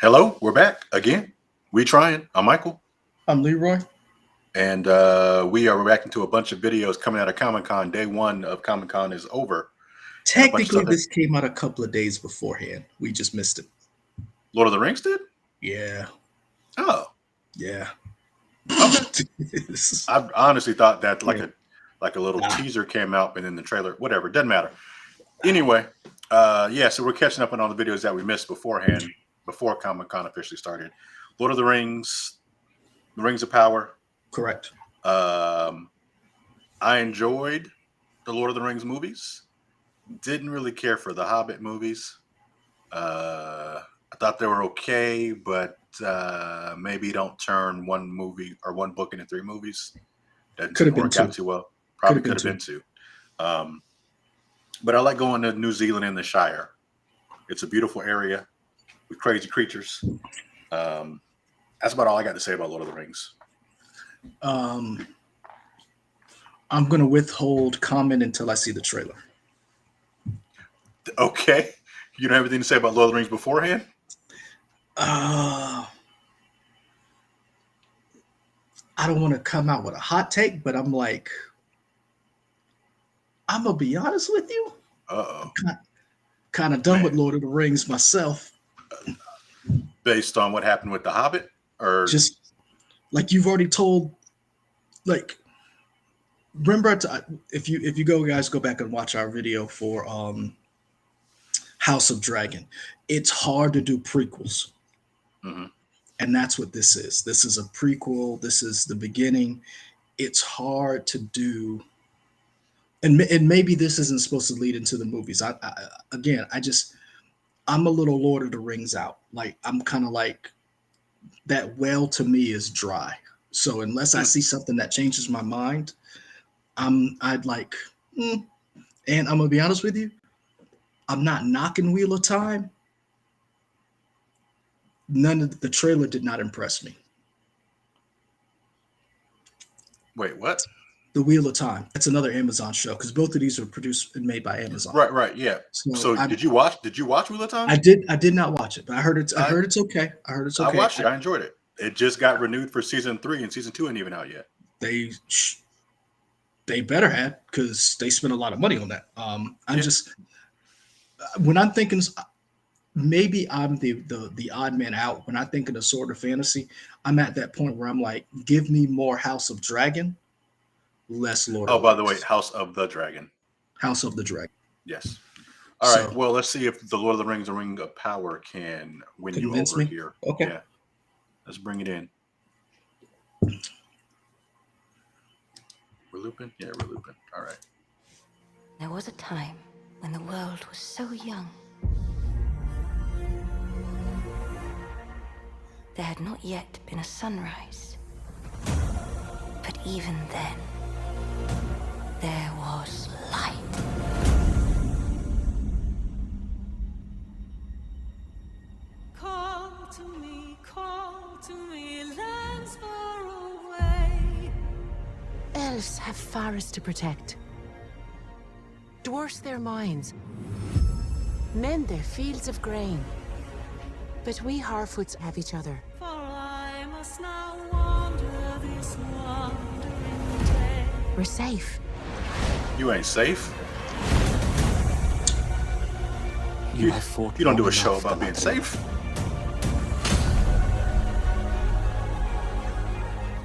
Hello, we're back again. We trying. I'm Michael, I'm Leroy. and we are reacting to a bunch of videos coming out of Comic Con. Day one of Comic Con is over, and a bunch of Technically, stuff that this came out a couple of days beforehand. We just missed it. Lord of the Rings did. Yeah, Oh, yeah. okay. This- I honestly thought that yeah. like a little Nah. teaser came out, and then the trailer, whatever, doesn't matter. Anyway, yeah. So we're catching up on all the videos that we missed beforehand, before Comic Con officially started. Lord of the Rings, The Rings of Power. Correct. Um, I enjoyed the Lord of the Rings movies. Didn't really care for the Hobbit movies. I thought they were okay, but maybe don't turn one movie or one book into three movies. That Could have didn't been work out two. too well. Could Probably have been could have two. been two. Um, but I like going to New Zealand and the Shire. It's a beautiful area with crazy creatures. Um, that's about all I got to say about Lord of the Rings. Um, I'm gonna withhold comment until I see the trailer. Okay, you don't have anything to say about Lord of the Rings beforehand? Uh, I don't want to come out with a hot take, but I'm gonna be honest with you. Uh-oh, Kind of done with man. Lord of the Rings myself. Based on what happened with the Hobbit, or Just like you've already told, like remember if you go guys go back and watch our video for House of Dragon. It's hard to do prequels, Mhm. and that's what this is. This is a prequel. This is the beginning. It's hard to do, and maybe this isn't supposed to lead into the movies. Again, I'm a little Lord of the Rings out. Like I'm kind of like that. Well, to me is dry. So unless I Mm. see something that changes my mind, I'd like. mm. And I'm gonna be honest with you, I'm not knocking Wheel of Time. None of the trailer did not impress me. Wait, what? The Wheel of Time. That's another Amazon show because both of these are produced and made by Amazon. Right, right, yeah. So So did you watch? Did you watch Wheel of Time? I did not watch it, but I I heard it's okay. I heard it's I okay. watched it. I enjoyed it. It just got renewed for season three, and season two ain't even out yet. They they better have because they spent a lot of money on that. I'm Yeah. just when I'm thinking maybe I'm the odd man out when I think of the Sword of Fantasy. I'm at that point where I'm like, give me more House of Dragon, less Lord of Oh, the by the way, Rings. House of the Dragon. House of the Dragon. Yes. All right. So Well, let's see if the Lord of the Rings, the Ring of Power, can win you convince over me. here. Okay. Yeah. Let's bring it in. We're looping. Yeah, we're looping. All right. There was a time when the world was so young. There had not yet been a sunrise. But even then, there was light. Call to me, lands far away. Elves have forests to protect. Dwarfs their mines. Men their fields of grain. But we Harfoots have each other. For I must now wander this wandering day. We're safe. You ain't safe. You have fought You don't do a long show enough, about being Galadriel. safe.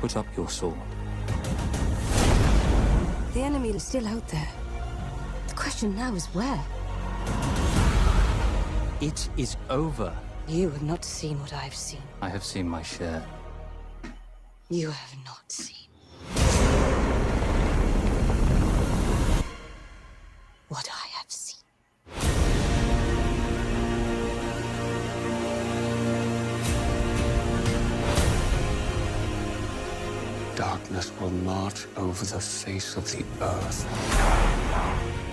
Put up your sword. The enemy is still out there. The question now is where? It is over. You have not seen what I've seen. I have seen my share. You have not seen what I have seen. Darkness will march over the face of the earth.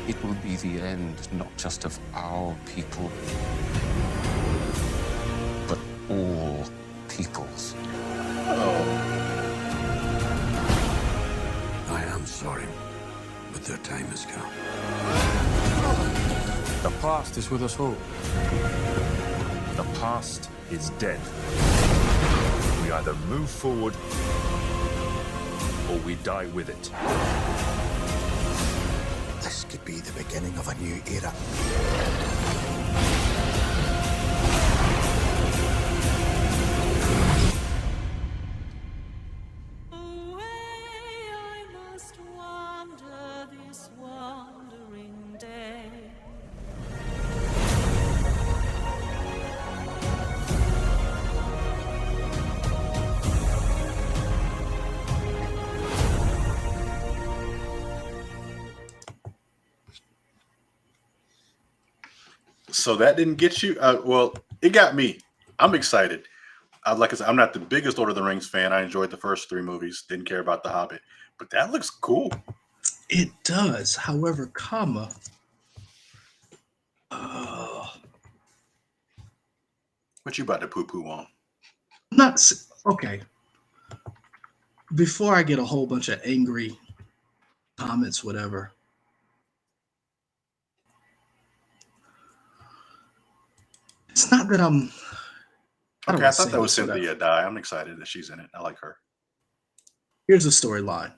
It will be the end, not just of our people, but all peoples. I am sorry, but their time has come. The past is with us all. The past is dead. We either move forward or we die with it. This could be the beginning of a new era. Away I must wander this wandering day. So that didn't get you? Well, it got me. I'm excited. Like I said, I'm not the biggest Lord of the Rings fan. I enjoyed the first three movies. Didn't care about The Hobbit, but that looks cool. It does. However, comma. Uh, What you about to poo poo on? not okay. Before I get a whole bunch of angry comments, whatever. It's not that I'm. How do Okay, I I thought say that was this without- Cynthia Dye. I'm excited that she's in it. I like her. Here's the storyline.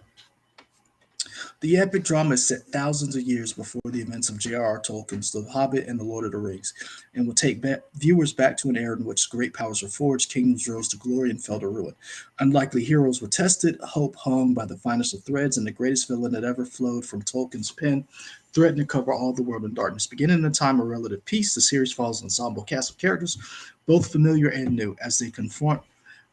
The epic drama is set thousands of years before the events of J.R.R. Tolkien's The Hobbit and The Lord of the Rings, and will take viewers back to an era in which great powers were forged, kingdoms rose to glory, and fell to ruin. Unlikely heroes were tested, hope hung by the finest of threads, and the greatest villain that ever flowed from Tolkien's pen threatened to cover all the world in darkness. Beginning in a time of relative peace, the series follows an ensemble cast of characters, both familiar and new, as they confront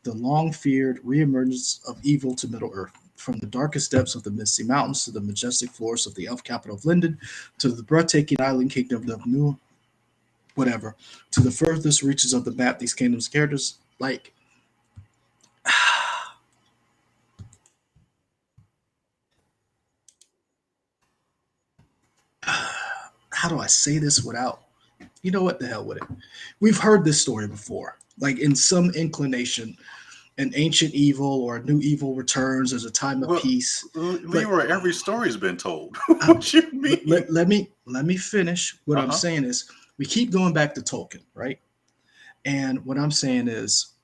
the long-feared reemergence of evil to Middle-earth. From the darkest depths of the Misty Mountains to the majestic forests of the elf capital of Linden, to the breathtaking island kingdom of New whatever, to the furthest reaches of the map, these kingdoms characters like how do I say this without you know what the hell with it? We've heard this story before. Like in some inclination, an ancient evil or a new evil returns. There's a time of Well, peace. But Leroy, every story's been told. What you mean? let me finish. What I'm Uh-huh. saying is we keep going back to Tolkien, right? And what I'm saying is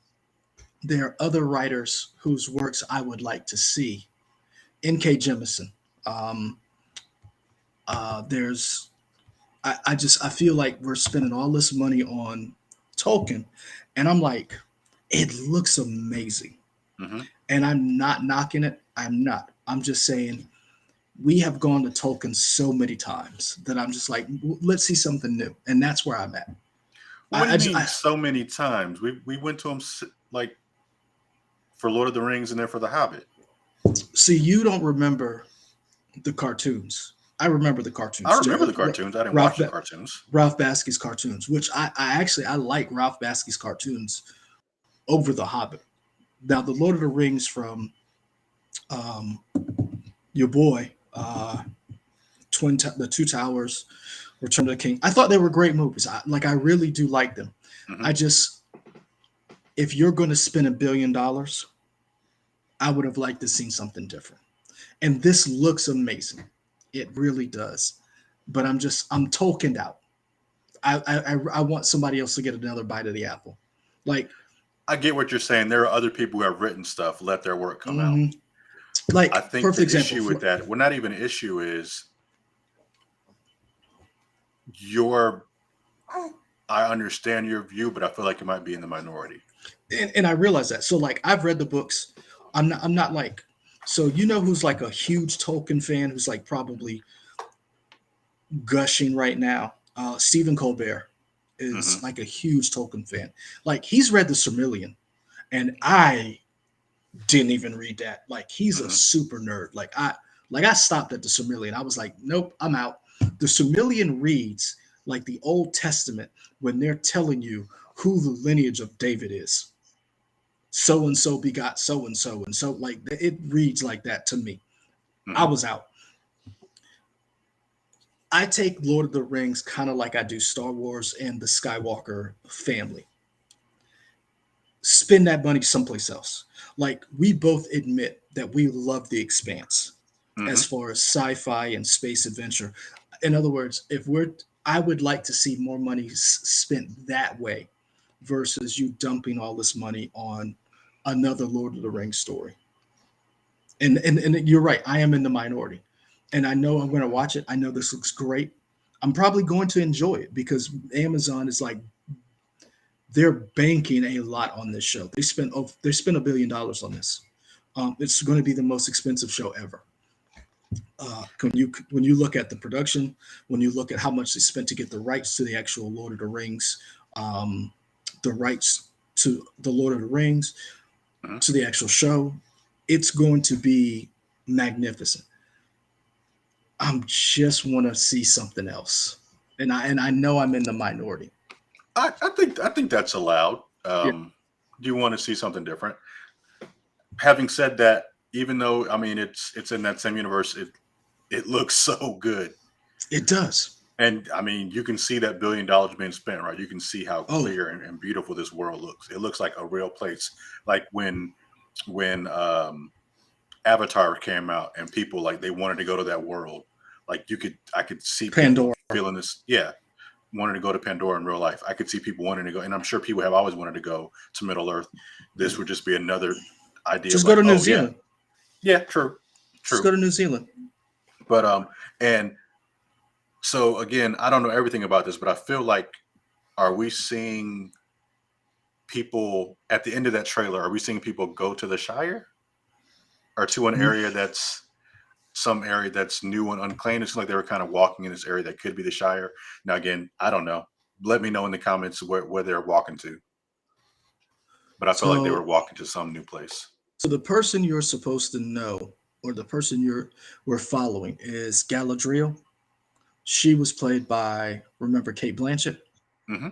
there are other writers whose works I would like to see. N.K. Jemisin. Um, there's I feel like we're spending all this money on Tolkien, and I'm like, it looks amazing. hmm And I'm not knocking it. I'm not. I'm just saying we have gone to Tolkien so many times that I'm just like, let's see something new, and that's where I'm at. What do I, you I, mean I so many times? We went to him like for Lord of the Rings and then for The Hobbit. see you don't remember the cartoons. I remember the cartoons. I remember the cartoons. I didn't Ralph, watch the cartoons. Ralph Baskey's cartoons, which I actually I like Ralph Baskey's cartoons over The Hobbit. Now, the Lord of the Rings from um, your boy, the Two Towers, Return of the King. I thought they were great movies. I really do like them. hmm I just, if you're going to spend $1 billion, I would have liked to see something different. And this looks amazing. It really does. But I'm tokened out. I want somebody else to get another bite of the apple. Like, I get what you're saying. There are other people who have written stuff. Let their work come out. mhm. Like I think perfect the example. issue with that, well, not even an issue, is your. I understand your view, but I feel like you might be in the minority. And I realize that. So like I've read the books. I'm not like so you know who's like a huge Tolkien fan who's like probably gushing right now. Stephen Colbert hmm is like a huge Tolkien fan. Like he's read the Silmarillion, and I didn't even read that. Like he's a hmm super nerd. Like I stopped at the Silmarillion. I was like, nope, I'm out. The Silmarillion reads like the Old Testament when they're telling you who the lineage of David is. So and so begot so and so and so. Like it reads like that to me. I hmm was out. I take Lord of the Rings kind of like I do Star Wars and the Skywalker family. Spend that money someplace else. Like we both admit that we love the expanse as hmm far as sci-fi and space adventure. In other words, if we're I would like to see more money spent that way versus you dumping all this money on another Lord of the Rings story. And you're right, I am in the minority. And I know I'm going to watch it. I know this looks great. I'm probably going to enjoy it because Amazon is like they're banking a lot on this show. They spent $1 billion on this. It's going to be the most expensive show ever. When you look at the production, when you look at how much they spent to get the rights to the actual Lord of the Rings, um, the rights to the Lord of the Rings, to the actual show, it's going to be magnificent. I just want to see something else, and I know I'm in the minority. I think that's allowed. Yeah, You want to see something different. Having said that, even though I mean it's in that same universe, it looks so good. it does. And I mean, you can see that $1 billion being spent, right? You can see how Oh, clear and beautiful this world looks. It looks like a real place. Like when Avatar came out and people like they wanted to go to that world. Like I could see people Pandora. feeling this, yeah, wanting to go to Pandora in real life. I could see people wanting to go, and I'm sure people have always wanted to go to Middle Earth. This would just be another idea of Just go like, to New oh yeah, Zealand. yeah, true, Just true. go to New Zealand. But and so again, I don't know everything about this, but I feel like are we seeing people at the end of that trailer? Are we seeing people go to the Shire or to an area that's some area that's new and unclaimed? It's like they were kind of walking in this area that could be the Shire. Now, again, I don't know. Let me know in the comments where they're walking to. But I felt like they were So, walking to some new place. so the person you're supposed to know, or the person we're following, is Galadriel. She was played by, remember, Kate Blanchett. Hmm.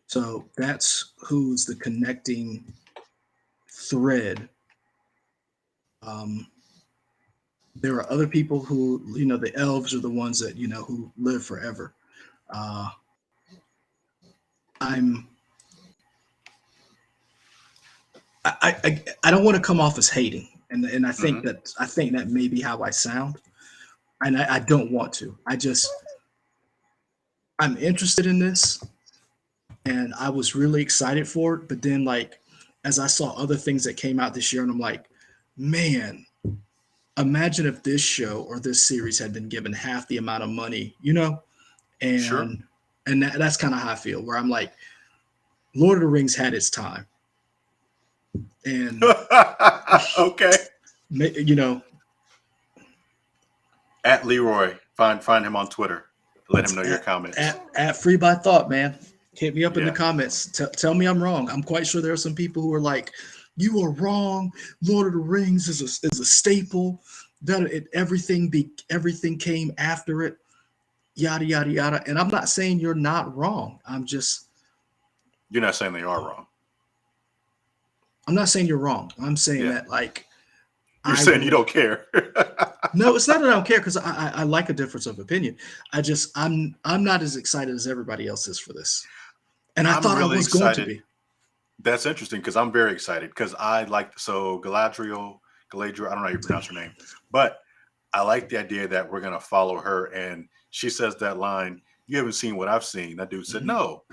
So that's who's the connecting thread. Um, there are other people who, the elves are the ones that who live forever. Uh, I'm I don't want to come off as hating, and Hmm. I think that may be how I sound, and I don't want to. I'm interested in this, and I was really excited for it. But then, like, as I saw other things that came out this year, and I'm like, man, imagine if this show or this series had been given half the amount of money, Sure. and that's kind of how I feel. Where I'm like, Lord of the Rings had its time, and Okay. you know, At Leroy, find him on Twitter. Let him know your at, comments. at free by thought, man. Hit me up in the Yeah. comments. Tell me I'm wrong. I'm quite sure there are some people who are like, "You are wrong. Lord of the Rings is a staple. That everything came after it. Yada yada yada." And I'm not saying you're not wrong. You're not saying they are wrong. I'm not saying you're wrong. I'm saying Yeah. that like You're I saying you would. don't care. No, it's not that I don't care because I like a difference of opinion. I'm not as excited as everybody else is for this, and I I'm thought I really was going to excited. be. That's interesting because I'm very excited because I like so Galadriel, I don't know how you pronounce her name, but I like the idea that we're gonna follow her and she says that line, "You haven't seen what I've seen." That dude said Mhm. no.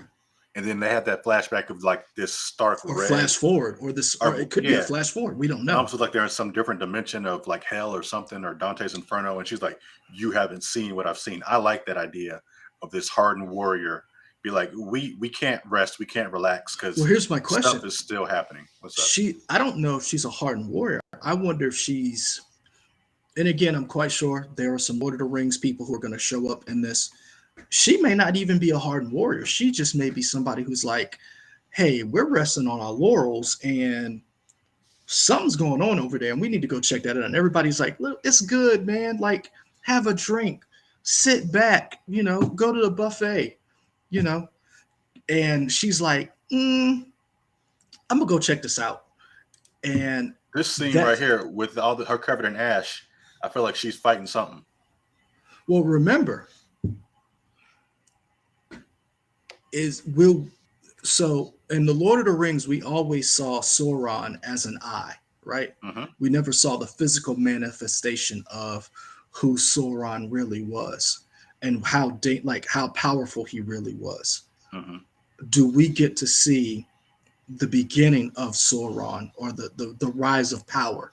And then they had that flashback of like this stark Or red flash forward, or it could be a yeah. flash forward. We don't And know. almost like they're in some different dimension of like hell or something or Dante's Inferno. And she's like, "You haven't seen what I've seen." I like that idea of this hardened warrior. Be like, we can't rest, we can't relax Well, because here's my stuff question. is still happening. What's up? I don't know if she's a hardened warrior. I wonder if she's, and again, I'm quite sure there are some Lord of the Rings people who are going to show up in this. She may not even be a hardened warrior. She just may be somebody who's like, hey, we're resting on our laurels and something's going on over there and we need to go check that out. And everybody's like, look, it's good, man. Like, have a drink, sit back, go to the buffet, you know. And she's like, I'm gonna go check this out. And This scene right that, here with her covered in ash, I feel like she's fighting something. well, remember, is will so in the Lord of the Rings, we always saw Sauron as an eye, right? Hmm. We never saw the physical manifestation of who Sauron really was and how powerful he really was. Hmm. do we get to see the beginning of Sauron, or the rise of power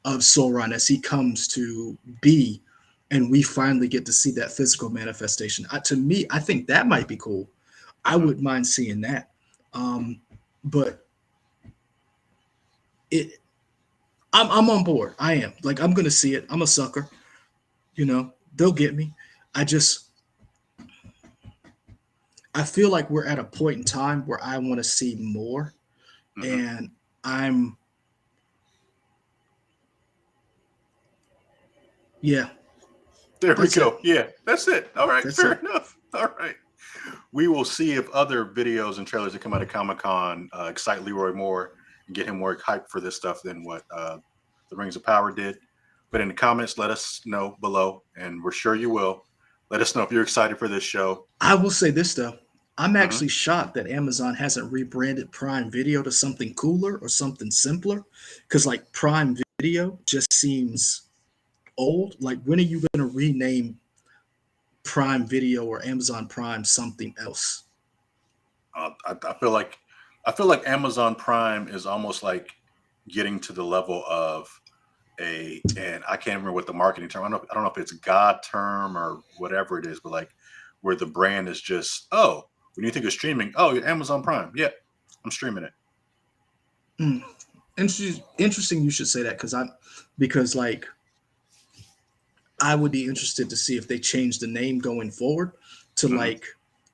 of Sauron as he comes to be, and we finally get to see that physical manifestation. To me, I think that might be cool. I Mhm. wouldn't mind seeing that. But it, I'm on board. I am, like, I'm gonna see it. I'm a sucker. They'll get me. I just I feel like we're at a point in time where I want to see more, Mhm. and I'm yeah, There we that's it. go. Yeah, that's it. All right, That's fair it. enough. All right. We will see if other videos and trailers that come out of Comic Con excite Leroy more and get him more hyped for this stuff than what the Rings of Power did. But in the comments, let us know below, and we're sure you will. Let us know if you're excited for this show. I will say this though. I'm Mhm. actually shocked that Amazon hasn't rebranded Prime Video to something cooler or something simpler. Because, like, Prime Video just seems old. Like, when are you going to rename Prime Video or Amazon Prime something else? I feel like Amazon Prime is almost like getting to the level of and I can't remember what the marketing term. I don't know if it's God term or whatever it is, but like where the brand is just, oh, when you think of streaming, oh, you're Amazon Prime. Yeah, I'm streaming it. Mm. Interesting you should say that, because, like, I would be interested to see if they change the name going forward to, Hmm. like,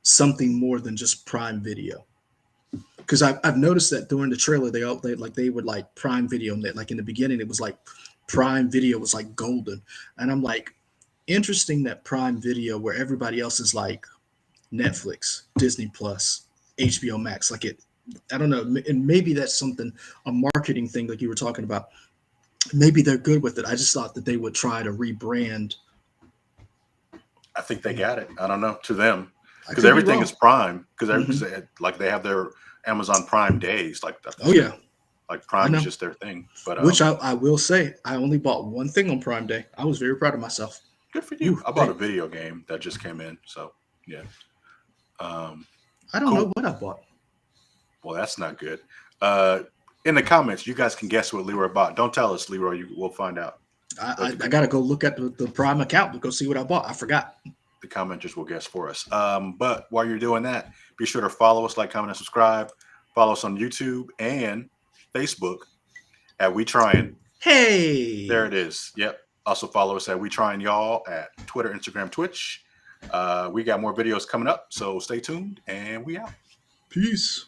something more than just Prime Video. Because I've noticed that during the trailer they would, like, Prime Video, and that, like, in the beginning it was like Prime Video was like golden, and I'm like, interesting that Prime Video, where everybody else is like Netflix, Disney Plus, HBO Max, like it. I don't know, and maybe that's something, a marketing thing, like you were talking about. Maybe they're good with it. I just thought that they would try to rebrand. I think they got it. I don't know, to them, I because could be everything is wrong. Prime. Because Hmm. like they have their Amazon Prime days. Like that's Oh just yeah, like I Prime is know. just their thing. But Which I will say, I only bought one thing on Prime Day. I was very proud of myself. good for you. Ooh, I bought a video game that just came in. So yeah, um, I don't know cool. what I bought. Well, that's not good. Uh, in the comments, you guys can guess what Leroy bought. Don't tell us, Leroy. We'll find out. But I got to go look at the Prime account to go see what I bought. I forgot. the commenters will guess for us. But while you're doing that, be sure to follow us, like, comment, and subscribe. Follow us on YouTube and Facebook at We Trying. There it Hey, is. Yep. Also follow us at We Trying Y'all at Twitter, Instagram, Twitch. We got more videos coming up, so stay tuned, and we out. peace.